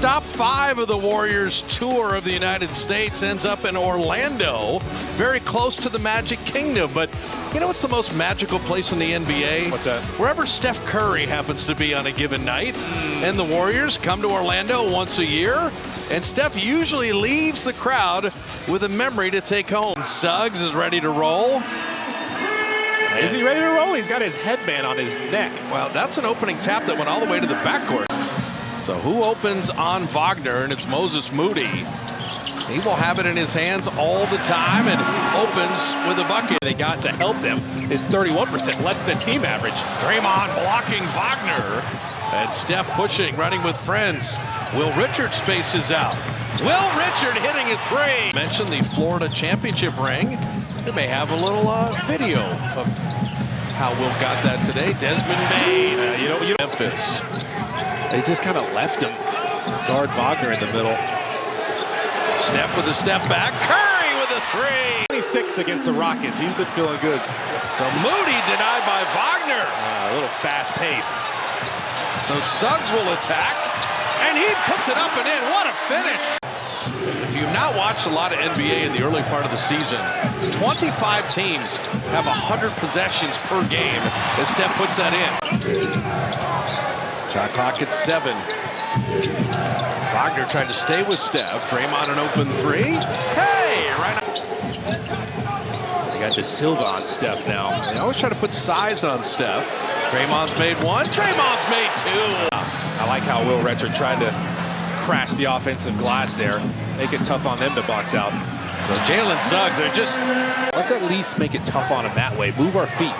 Stop 5 of the Warriors tour of the United States ends up in Orlando, very close to the Magic Kingdom. But you know what's the most magical place in the NBA? What's that? Wherever Steph Curry happens to be on a given night. And the Warriors come to Orlando once a year, and Steph usually leaves the crowd with a memory to take home. Suggs is ready to roll. Is he ready to roll? He's got his headband on his neck. Well, that's an opening tap that went all the way to the backcourt. So who opens on Wagner? And it's Moses Moody. He will have it in his hands all the time and opens with a bucket. They got to help them is 31%, less than the team average. Draymond blocking Wagner. And Steph pushing, running with friends. Will Richard spaces out. Will Richard hitting a three. Mentioned the Florida championship ring. They may have a little video of how Will got that today. Desmond Bain, Memphis. They just kind of left him guard Wagner in the middle. Steph with a step back. Curry with a three. 26 against the Rockets. He's been feeling good. So Moody denied by Wagner. A little fast pace. So Suggs will attack, and he puts it up and in. What a finish. If you've not watched a lot of NBA in the early part of the season, 25 teams have 100 possessions per game as Steph puts that in. Shot clock at 7. Wagner tried to stay with Steph. Draymond an open three. Hey, right now. They got De Silva on Steph now. They always try to put size on Steph. Draymond's made one. Draymond's made two. I like how Will Richard tried to crash the offensive glass there. Make it tough on them to box out. So Jalen Suggs, they're just... Let's at least make it tough on him that way. Move our feet.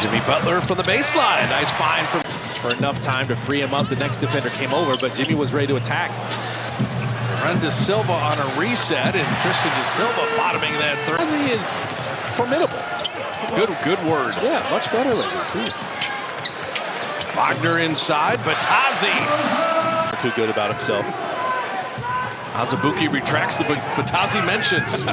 Jimmy Butler from the baseline. Nice find for enough time to free him up. The next defender came over, but Jimmy was ready to attack. Ren De Silva on a reset, and Tristan De Silva bottoming that three. He is formidable. Good word. Yeah, much better lately, too. Wagner inside, Batazi. Too good about himself. Azubuike retracts the Batazi mentions.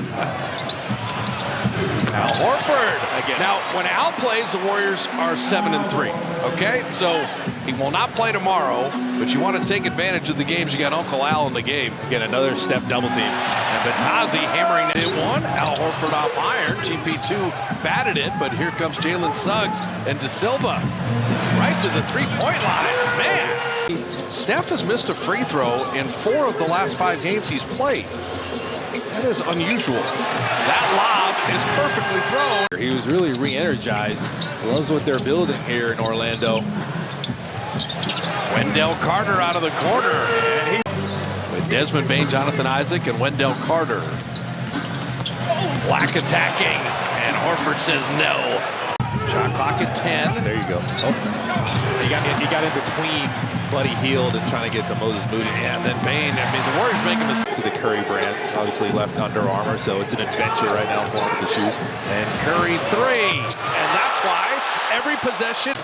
Al Horford again. Now, when Al plays, the Warriors are 7-3. Okay, so he will not play tomorrow, but you want to take advantage of the games. You got Uncle Al in the game. Again, another step double team. And Batazi hammering it one. Al Horford off iron. GP2 batted it, but here comes Jalen Suggs and De Silva right to the three-point line. Man, Steph has missed a free throw in 4 of the last 5 games he's played. That is unusual. That lob is perfectly thrown. He was really re-energized. Loves what they're building here in Orlando. Wendell Carter out of the corner. With Desmond Bain, Jonathan Isaac, and Wendell Carter. Black attacking, and Horford says no. Shot clock at 10. There you go. Oh. He got in between Buddy Hield and trying to get to Moses Moody. And then Bain. I mean, the Warriors make a mistake. To the Curry brands. Obviously left Under Armour, so it's an adventure right now for him with the shoes. And Curry three. And that's why every possession.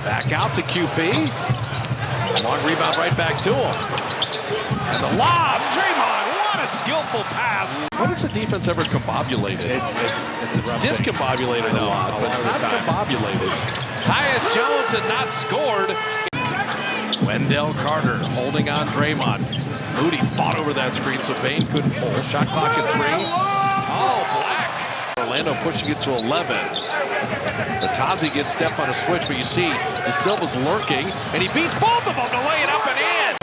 Back out to QP. Long rebound right back to him. And the lob. Draymond. What a skillful pass. When has the defense ever combobulated? It's discombobulated a lot, but not combobulated. Tyus Jones had not scored. Wendell Carter holding on Draymond. Moody fought over that screen, so Bain couldn't pull. Shot clock at 3. Oh, Black. Orlando pushing it to 11. Batazi gets Steph on a switch, but you see De Silva's lurking, and he beats both of them to lay it up and in.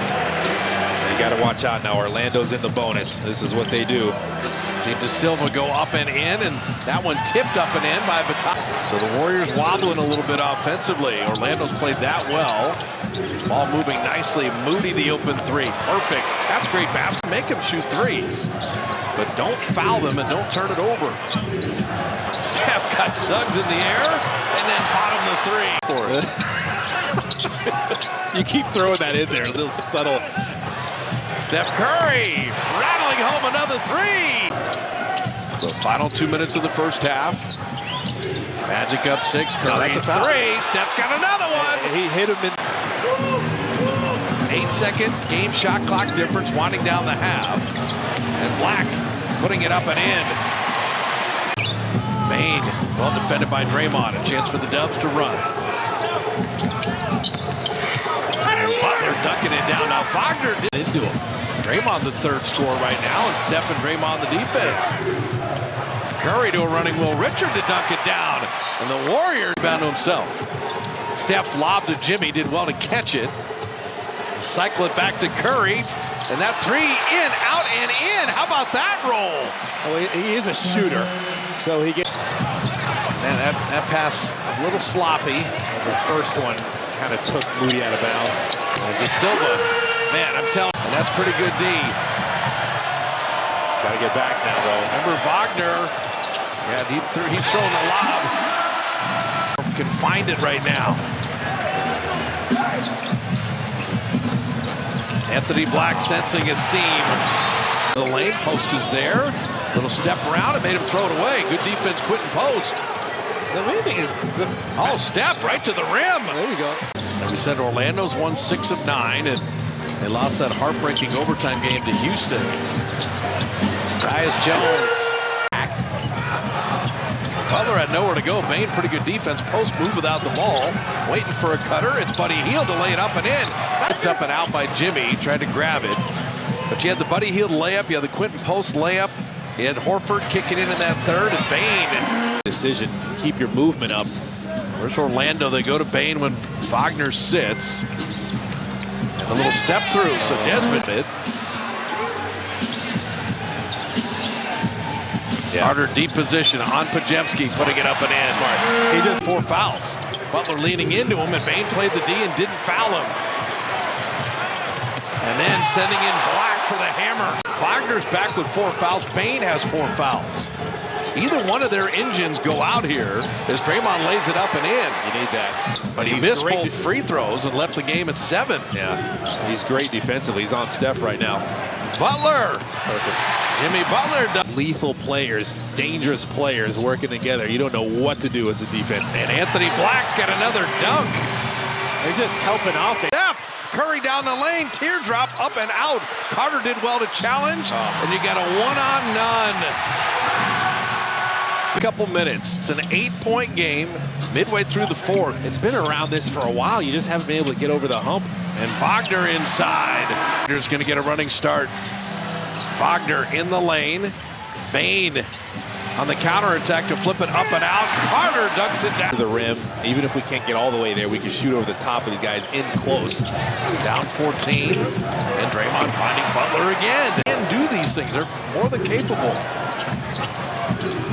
You got to watch out now. Orlando's in the bonus. This is what they do. See De Silva go up and in, and that one tipped up and in by Batazi. So the Warriors wobbling a little bit offensively. Orlando's played that well. Ball moving nicely. Moody the open three. Perfect. That's great basket. Make him shoot threes. But don't foul them and don't turn it over. Steph got Suggs in the air and then bottom the three. You keep throwing that in there. A little subtle. Steph Curry rattling home another three. The final 2 minutes of the first half. Magic up 6. Curry three. Steph's got another one. He hit him in. 8-second game shot clock difference winding down the half. And Black putting it up and in. Bain, well defended by Draymond. A chance for the Dubs to run. ducking it down. Now Wagner did into him. Draymond the third score right now, and Steph and Draymond the defense. Curry to a running Will Richard to dunk it down, and the Warriors bound to himself. Steph lobbed to Jimmy, did well to catch it. Cycle it back to Curry, and that three in, out, and in. How about that roll? Well, he is a shooter, so he gets. Man, that pass a little sloppy. The first one kind of took Moody out of bounds. De Silva, man, I'm telling you, that's pretty good D. Got to get back now, though. Remember Wagner? Yeah, he's throwing the lob. Can find it right now. Anthony Black sensing a seam. The lane post is there. Little step around, it made him throw it away. Good defense, Quentin Post. The main thing is Steph right to the rim. There we go. And we said Orlando's won 6 of 9, and they lost that heartbreaking overtime game to Houston. Tyus Jones. Butler had nowhere to go. Bane, pretty good defense. Post move without the ball. Waiting for a cutter. It's Buddy Hield to lay it up and in. Picked up and out by Jimmy. Tried to grab it. But you had the Buddy Hield layup. You had the Quentin Post layup. You had Horford kicking in that third. And Bane. Decision. Keep your movement up. Where's Orlando? They go to Bane when Wagner sits. And a little step through. So Desmond did. Carter deep position on Pajemski, putting it up and in. Smart. He just 4 fouls. Butler leaning into him, and Bane played the D and didn't foul him. And then sending in Black for the hammer. Wagner's back with 4 fouls. Bane has 4 fouls. Either one of their engines go out here as Draymond lays it up and in. You need that. But he missed both free throws and left the game at 7. Yeah, he's great defensively. He's on Steph right now. Butler. Perfect. Jimmy Butler. Lethal players, dangerous players working together. You don't know what to do as a defense. And Anthony Black's got another dunk. They're just helping out. Steph, Curry down the lane, teardrop up and out. Carter did well to challenge, and you got a 1-on-none. A couple minutes. It's an 8-point game, midway through the 4th. It's been around this for a while. You just haven't been able to get over the hump. And Wagner inside. Wagner's going to get a running start. Wagner in the lane. Bane on the counterattack to flip it up and out. Carter ducks it down to the rim. Even if we can't get all the way there, we can shoot over the top of these guys in close. Down 14. And Draymond finding Butler again. They can do these things. They're more than capable.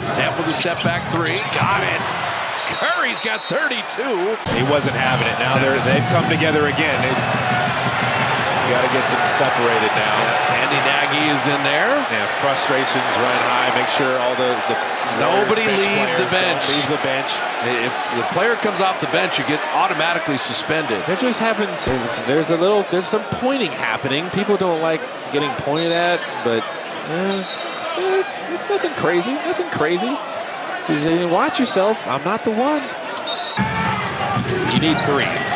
Steph with a step back 3. Got it. Curry's got 32. He wasn't having it. Now they've come together again. You got to get them separated now. Yeah, Andy Nagy is in there. Yeah, frustrations running high. Make sure all the nobody leave the bench. Leave the bench. If the player comes off the bench, you get automatically suspended. They're just having. There's some pointing happening. People don't like getting pointed at, but it's nothing crazy. Nothing crazy. Just watch yourself. I'm not the one. You need 3s.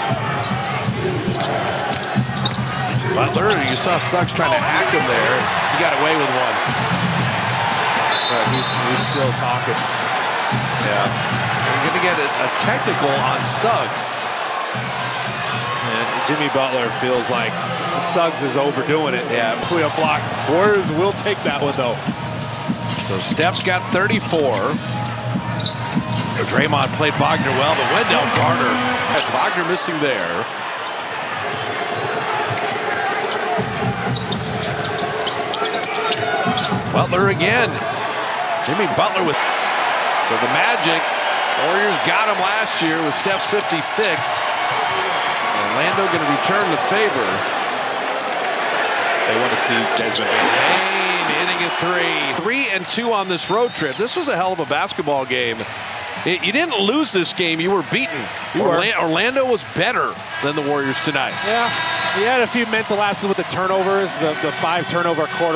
Butler, you saw Suggs trying to hack him there. He got away with one. He's still talking. Yeah. We're going to get a technical on Suggs. And Jimmy Butler feels like Suggs is overdoing it. Yeah, clear block. Warriors will take that one, though. So Steph's got 34. Draymond played Wagner well, but Wendell Carter had Wagner missing there. Butler again. Jimmy Butler with. So the Magic, Warriors got him last year with Steph's 56. Orlando going to return the favor. They want to see Desmond Bane hitting a 3. 3-2 on this road trip. This was a hell of a basketball game. You didn't lose this game. You were beaten. Orlando was better than the Warriors tonight. Yeah. He had a few mental lapses with the turnovers, the 5 turnover quarter.